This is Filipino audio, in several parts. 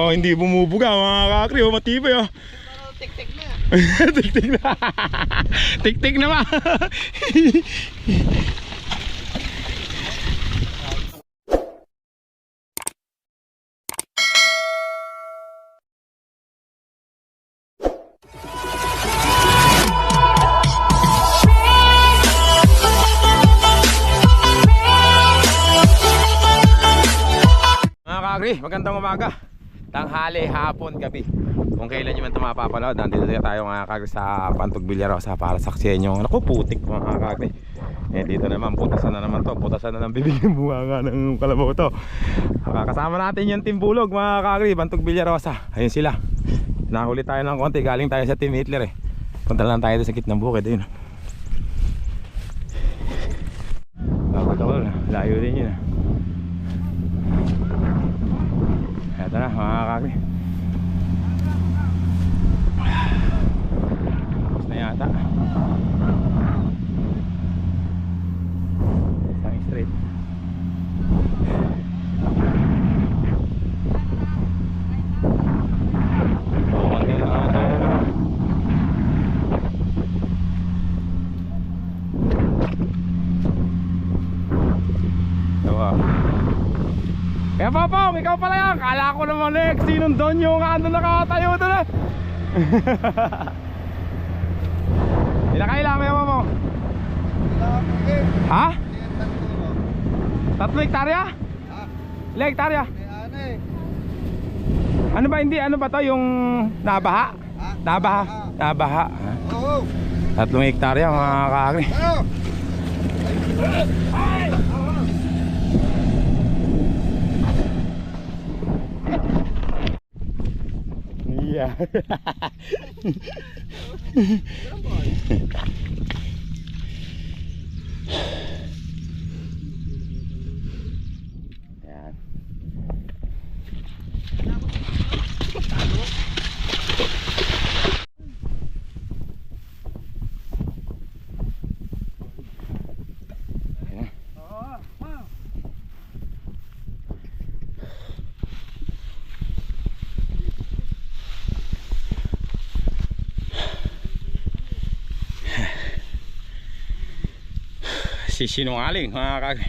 oh, hindi bumubuga mga kakri. Oh, matibay oh. Tik-tik na. Tik-tik na. Tik-tik na ba? Magandang umaga, tanghali, hapon, gabi. Kung kailan nyo man ito mapapanood, nandito tayo mga kagri sa Pantog Villarosa para saksiyan yung naku putik mga kagri. Eh dito naman, putasan na naman to, putasan na ng bibig yung bunga nga ng kalabaw to. Kasama natin yung Team Bulog mga kagri, Pantog Villarosa. Ayun sila, nahuli tayo ng konti, galing tayo sa Team Hitler eh. Punta lang tayo sa gitnang bukid, ayun. Layo din yun. Ito na mga kakri. Tapos na yata. Isang straight. Konti na nga tayo. Diba? Kaya Popong, ikaw pala yan. Kala ko naman sinong doon yung ano nakatayo doon eh. Ilang may mo? Ha? 3 hektarya? Ilang hektarya? Ano ba hindi? Ano ba to yung nabaha? Nabaha? Nabaha? 3 hektarya mga kakri. Yeah. Yan. Sinungaling mga kag.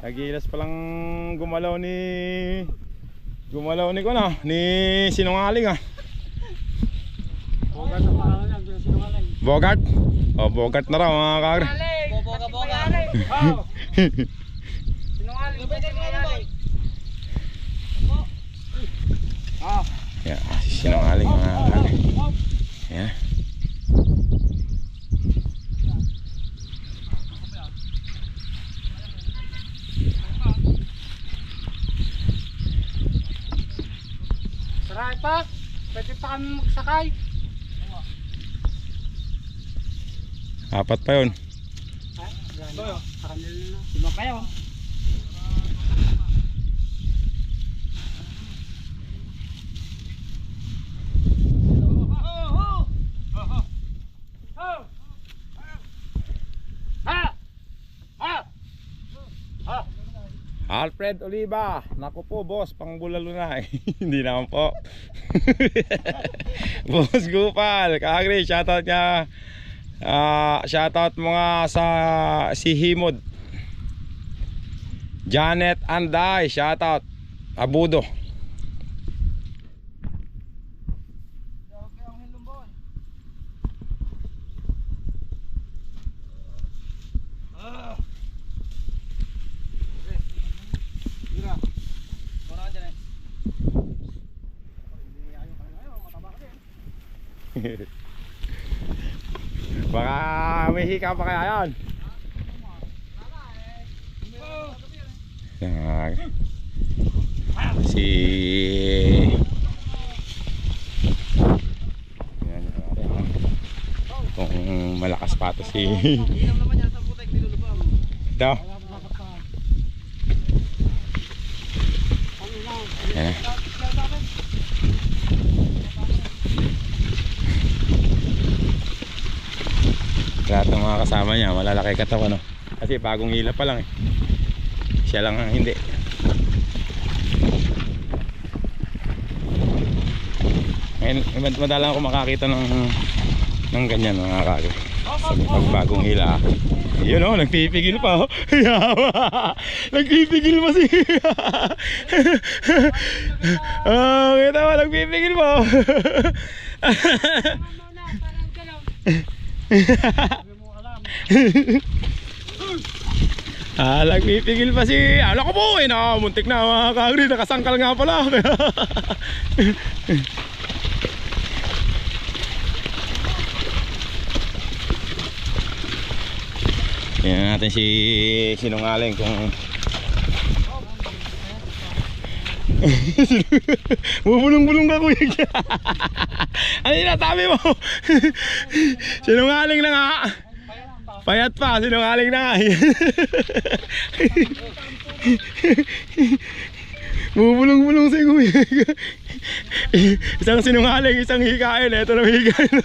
Kagilas palang gumalaw ni ko na ni sinungaling ah. Bogart ang pangalan niya, sinungaling. Bogart? Oh, Bogart na raw mga kakri. Boga. Sinungaling. Yeah, sinungaling mga kakri. Yeah. Saray pa, pwede pa kami magsakay. 4 pa yun. Ha? Gano'n. Sa kanila na. 5 pa yun. Alfred Oliva, naku po boss, pang bulalo na eh. Hindi naman po. Boss Gupal, kakri, shoutout niya. Shoutout mga sa si Himod, Janet Anday, shoutout. Abudo. Baka may hika pa kaya yan. Si yan, kung malakas pa to si ito. Yan. Lahat ng mga kasama niya malalaki katawan, no? Kasi bagong hila pa lang eh. Siya lang ang hindi. Ngayon madalang ako makakita ng ganyan mga kage. Pag bagong hila. Yun o, nagpipigil pa. Nagpipigil pa si kita mo, nagpipigil pa. Nagpipigil pa si ala ko po eh, muntik na mga kagri, nakasangkal nga pala. Tingnan natin si sinungaling kung bubulong-bulong ka kuya. Ano yung natabi mo? Sinungaling na nga. Payat pa, sinungaling na nga. Bubulong-bulong si kuya. Isang sinungaling, isang hikain. Ito na hikain.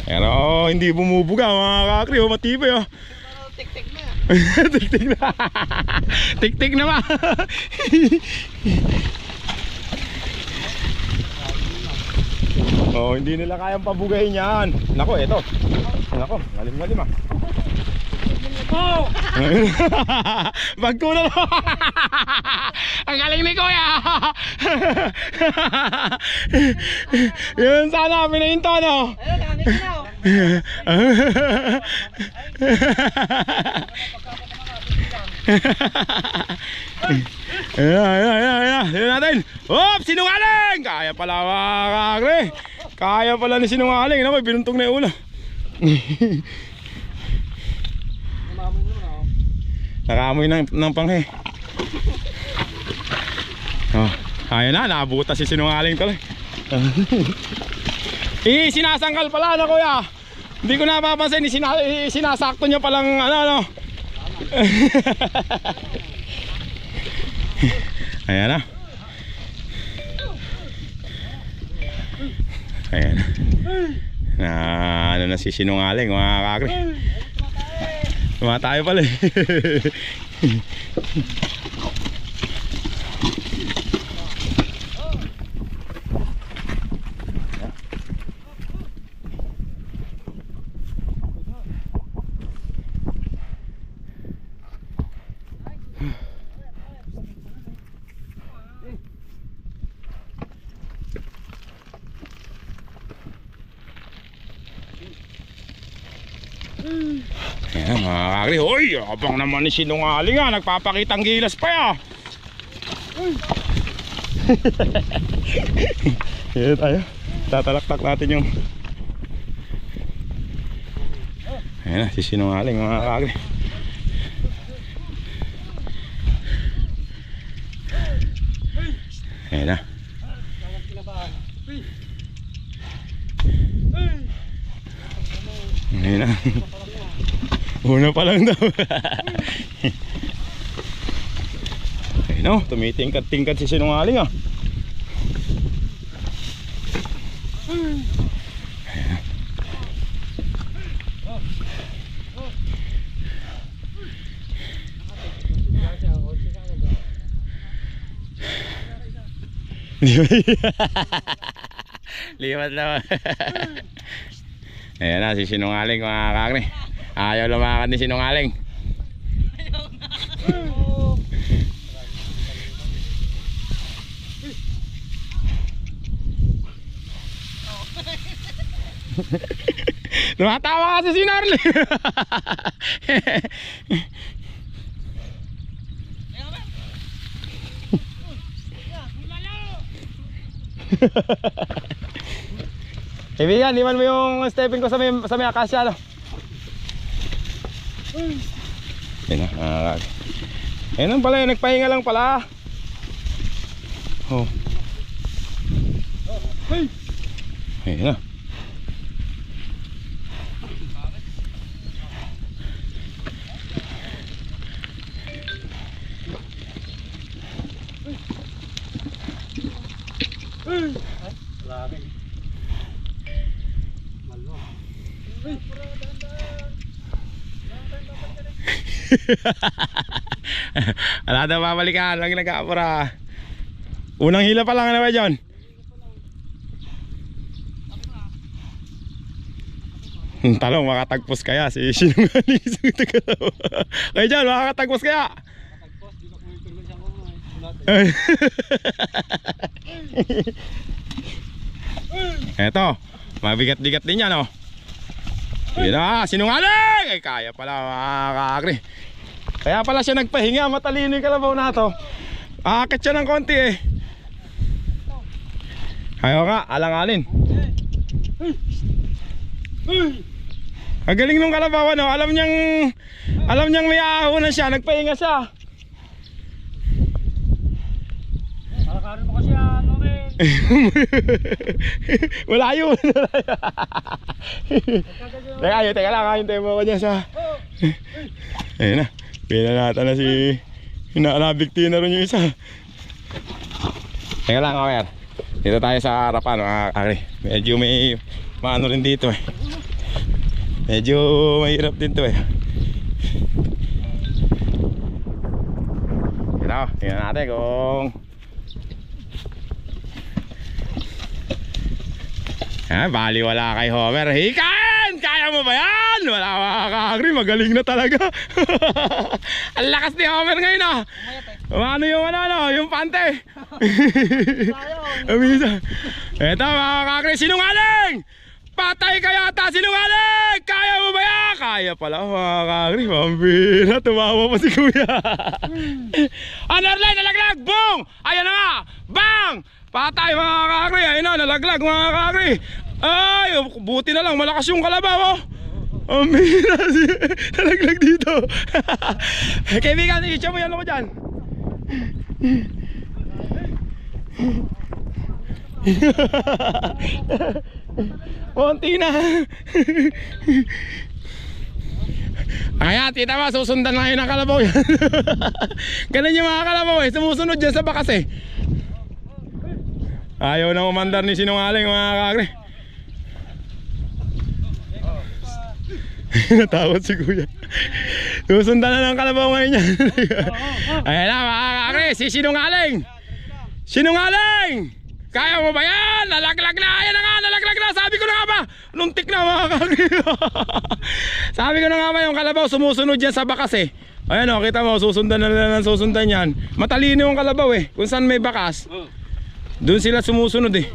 Pero hindi bumubuga mga kakri, matibay oh. Tik-tik na. Tik-tik na. Tik-tik na ba? Oh, hindi nila kayang pabugayin yan. Nako, eto. Nako, malim-malim ah. Oh! Bagko na lang. Ang galing ni kuya. Yun sana, pinahinto no. Ayun, namin na. Ayan natin. Hop, sinungaling. Kaya pala mga kakre. Kaya pala ni sinungaling. Naku, binuntog na yung ulo. Nakamoy ng panghe. Oh, ayun na, nabuta si sinungaling tuloy. Sinasangkal pala na kuya. Hindi ko napapansin, sinasakto niya palang ano. Ayan na. Ayan na, ano na si sinungaling mga kakri. Tumatayo pala eh. Ayan mga kakri. Hoy, abang naman ni sinungaling ah. Nagpapakitang gilas pa ya. Ayan tayo. Tatalaktak natin yung ayan na si sinungaling mga kakri. Ayan na. Ayan na. Una pa lang daw. Ayun o, tumitingkat-tingkat si sinungaling ah. Liwat naman. Ayan na si sinungaling mga kakri. Ayaw lumakad ni sinungaling. Tumatawa kasi si Norly. Kaibigan, liman mo yung stepping ko sa may akasya, no? Ayun na, ayun pala yun, nagpahinga lang pala. Oh. Ayun na. Wala daw babalikan, lagi nag-aapura. Unang hila pa lang, ano ba John? Talong, makatagpos kaya si sinungaling sa Tagalaw. Kaya John, makakatagpos kaya? Eto, mabigat-bigat din yan, oh. Yun na, sinungaling! Ay, kaya pala mga kakri. Kaya pala siya nagpahinga, matalino yung kalabaw na to. Aakit siya ng konti eh. Ayaw nga, alanganin. Ang galing nung kalabaw, ano? Alam niyang may ahonan siya, nagpahinga siya. Alakarin mo kasi ano rin. Wala yun. Teka lang, hintayin mo ko dyan sa... Ayun na, pinanata na si... Nabikti na rin yung isa. Teka lang, okay. Dito tayo sa harapan, mga kakri. Medyo may maano rin dito eh. Medyo mahirap din to eh. Ito, tingnan natin kung... bali wala kay Homer. Hikan! Kaya mo ba yan? Wala makakagri, magaling na talaga. Ang lakas ni Homer ngayon ah. Ano yung yung pante. Amisa. Eto makakagri, sinungaling! Patay ka yata, sinungaling! Kaya mo ba yan? Kaya pala makakagri, mambira. Tumawa pa si kuya. Norly, nalaglag! Boom! Ayan na nga! Bang! Patay mga kakri, ayun na, nalaglag mga kakri. Ay, buti na lang, malakas yung kalabaw oh. Ang miras, nalaglag dito. Kaibigan, i-show mo yan ako dyan. Konti na. Kaya tita ba, susundan na yun ang kalabaw yan. Ganun yung mga kalabaw eh, sumusunod dyan sa bakas eh. Ayaw na umandar ni sinungaling mga kakri. Natawad si kuya. Susundan na ng kalabaw ngayon yan. Ayan na mga kakri, si sinungaling. Sinungaling! Kaya mo ba yan? Nalaglag na, ayan na nga, nalaglag na. Sabi ko na nga ba, nuntik na mga kakri. Sabi ko na nga ba, yung kalabaw sumusunod yan sa bakas eh. Ayan o, kita mo, susundan na ng susundan yan. Matalino yung kalabaw eh, kung saan may bakas doon sila sumusunod eh.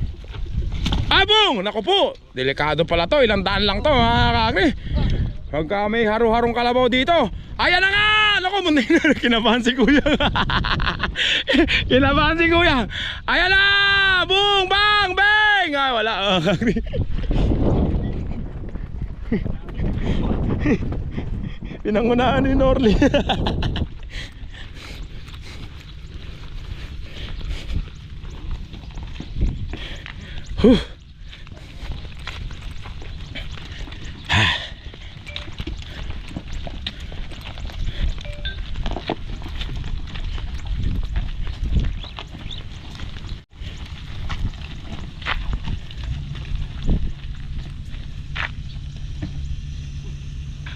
Abong! Naku po! Delikado pala to, ilang daan lang to mga kakri. Pagka may haru-harong kalabaw dito. Ayan na nga! Naku, munti na, kinabahan si kuya. Kinabahan si kuya. Ayan na! Boom! Bang! Bang! Ay, wala mga kakri. Pinangunahan ni Norly.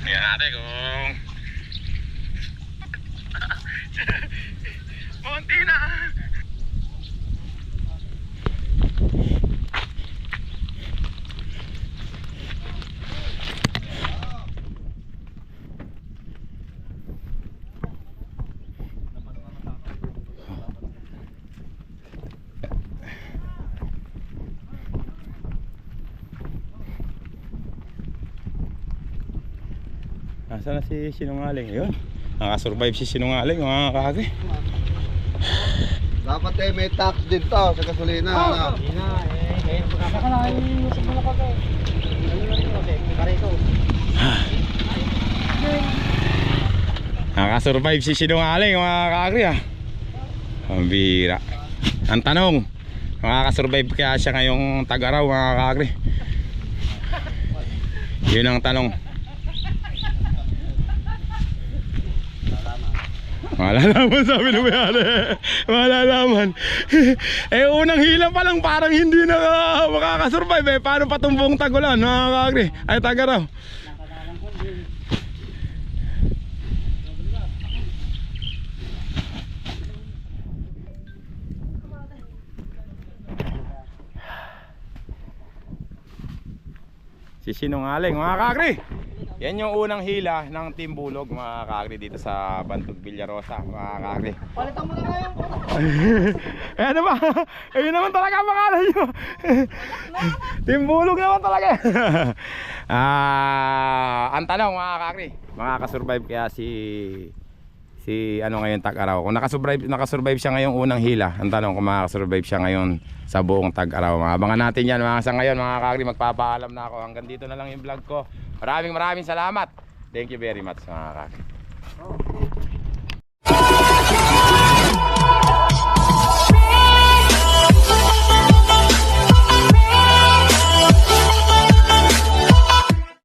Tingnan natin kung konti na. Nasaan na si Sinungaling? Yun. Nakasurvive si Sinungaling mga kakri. Dapat may tax din to sa gasolina. ano? Hindi na, kaya saka na yung usap mo na pag ano na rin kasi, karito. Nakasurvive si Sinungaling mga kakri ah. Ang bira. Ang tanong, makakasurvive kaya siya ngayong tag-araw mga kakri? Yun ang tanong. Malalaman sabi ng mayari. Malalaman. Eh unang hila pa lang parang hindi na makakasurvive eh. Paano pa itong buong tagulan mga kakri? Ay tag-araw. Si Sinungaling mga kakri. Yan yung unang hila ng Team Bulog mga kakri dito sa Bantog Villarosa mga kakri. Palitan mo na ngayon. Eh ano ba? Eh yun naman talaga ang pangalan nyo. Team Bulog naman talaga. Ang tanong mga kakri, makakasurvive kaya si ano ngayon tag-araw? Kung nakasurvive siya ngayong unang hila, ang tanong kung makakasurvive siya ngayon sa buong tag-araw. Abangan natin yan mga sa ngayon mga kakri, magpapaalam na ako. Hanggang dito na lang yung vlog ko. Maraming salamat. Thank you very much mga kakri.